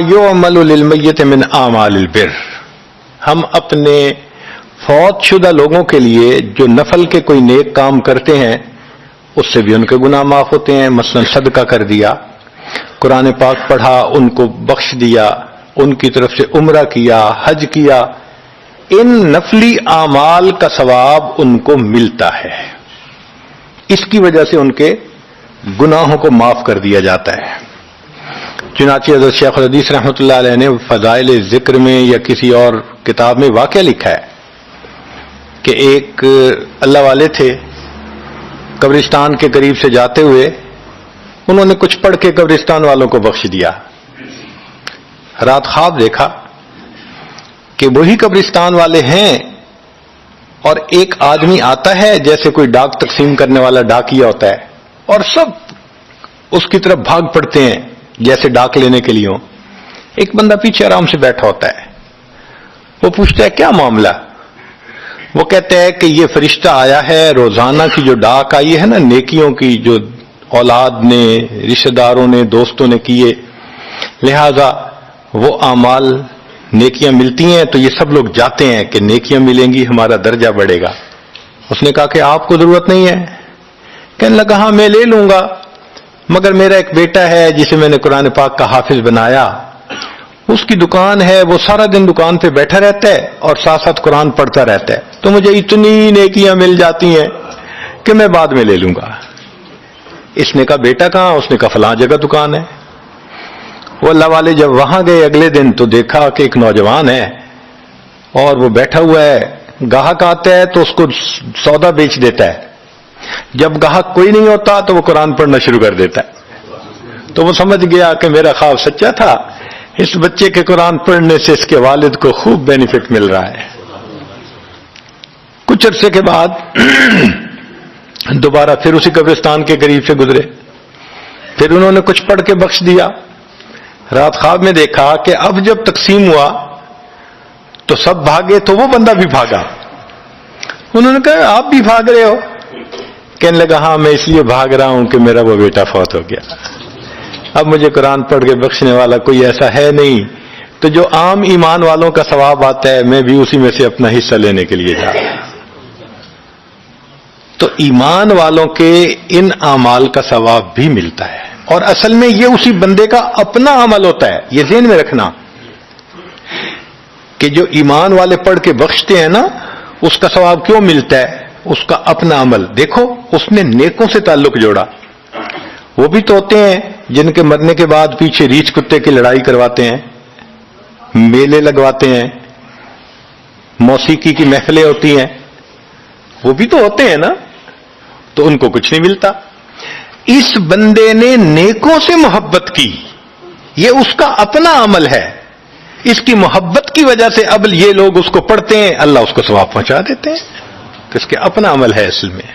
یعمل للمیت من اعمال البر، ہم اپنے فوت شدہ لوگوں کے لیے جو نفل کے کوئی نیک کام کرتے ہیں اس سے بھی ان کے گناہ معاف ہوتے ہیں. مثلا صدقہ کر دیا، قرآن پاک پڑھا، ان کو بخش دیا، ان کی طرف سے عمرہ کیا، حج کیا، ان نفلی اعمال کا ثواب ان کو ملتا ہے. اس کی وجہ سے ان کے گناہوں کو معاف کر دیا جاتا ہے. چنانچہ حضرت شیخ الحدیث رحمۃ اللہ علیہ نے فضائل ذکر میں یا کسی اور کتاب میں واقعہ لکھا ہے کہ ایک اللہ والے تھے، قبرستان کے قریب سے جاتے ہوئے انہوں نے کچھ پڑھ کے قبرستان والوں کو بخش دیا. رات خواب دیکھا کہ وہی قبرستان والے ہیں اور ایک آدمی آتا ہے جیسے کوئی ڈاک تقسیم کرنے والا ڈاکیا ہوتا ہے، اور سب اس کی طرف بھاگ پڑتے ہیں جیسے ڈاک لینے کے لیے ہوں. ایک بندہ پیچھے آرام سے بیٹھا ہوتا ہے. وہ پوچھتا ہے کیا معاملہ؟ وہ کہتا ہے کہ یہ فرشتہ آیا ہے، روزانہ کی جو ڈاک آئی ہے نا نیکیوں کی، جو اولاد نے، رشتہ داروں نے، دوستوں نے کیے، لہذا وہ اعمال نیکیاں ملتی ہیں تو یہ سب لوگ جاتے ہیں کہ نیکیاں ملیں گی، ہمارا درجہ بڑھے گا. اس نے کہا کہ آپ کو ضرورت نہیں ہے. کہنے لگا ہاں میں لے لوں گا، مگر میرا ایک بیٹا ہے جسے میں نے قرآن پاک کا حافظ بنایا، اس کی دکان ہے، وہ سارا دن دکان پہ بیٹھا رہتا ہے اور ساتھ ساتھ قرآن پڑھتا رہتا ہے، تو مجھے اتنی نیکیاں مل جاتی ہیں کہ میں بعد میں لے لوں گا. اس نے کہا بیٹا کہاں؟ اس نے کہا فلاں جگہ دکان ہے. وہ اللہ والے جب وہاں گئے اگلے دن تو دیکھا کہ ایک نوجوان ہے اور وہ بیٹھا ہوا ہے، گاہک آتا ہے تو اس کو سودا بیچ دیتا ہے، جب گاہک کوئی نہیں ہوتا تو وہ قرآن پڑھنا شروع کر دیتا ہے. تو وہ سمجھ گیا کہ میرا خواب سچا تھا، اس بچے کے قرآن پڑھنے سے اس کے والد کو خوب بینیفٹ مل رہا ہے. کچھ عرصے کے بعد دوبارہ پھر اسی قبرستان کے قریب سے گزرے، پھر انہوں نے کچھ پڑھ کے بخش دیا. رات خواب میں دیکھا کہ اب جب تقسیم ہوا تو سب بھاگے تو وہ بندہ بھی بھاگا. انہوں نے کہا آپ بھی بھاگ رہے ہو؟ کہنے لگا ہاں میں اس لیے بھاگ رہا ہوں کہ میرا وہ بیٹا فوت ہو گیا، اب مجھے قرآن پڑھ کے بخشنے والا کوئی ایسا ہے نہیں، تو جو عام ایمان والوں کا ثواب آتا ہے میں بھی اسی میں سے اپنا حصہ لینے کے لیے جا رہا ہوں. تو ایمان والوں کے ان اعمال کا ثواب بھی ملتا ہے، اور اصل میں یہ اسی بندے کا اپنا عمل ہوتا ہے. یہ ذہن میں رکھنا کہ جو ایمان والے پڑھ کے بخشتے ہیں نا، اس کا ثواب کیوں ملتا ہے؟ اس کا اپنا عمل. دیکھو اس نے نیکوں سے تعلق جوڑا. وہ بھی تو ہوتے ہیں جن کے مرنے کے بعد پیچھے ریچھ کتے کی لڑائی کرواتے ہیں، میلے لگواتے ہیں، موسیقی کی محفلیں ہوتی ہیں، وہ بھی تو ہوتے ہیں نا، تو ان کو کچھ نہیں ملتا. اس بندے نے نیکوں سے محبت کی، یہ اس کا اپنا عمل ہے. اس کی محبت کی وجہ سے اب یہ لوگ اس کو پڑھتے ہیں، اللہ اس کو ثواب پہنچا دیتے ہیں، کہ اس کے اپنا عمل ہے اصل میں.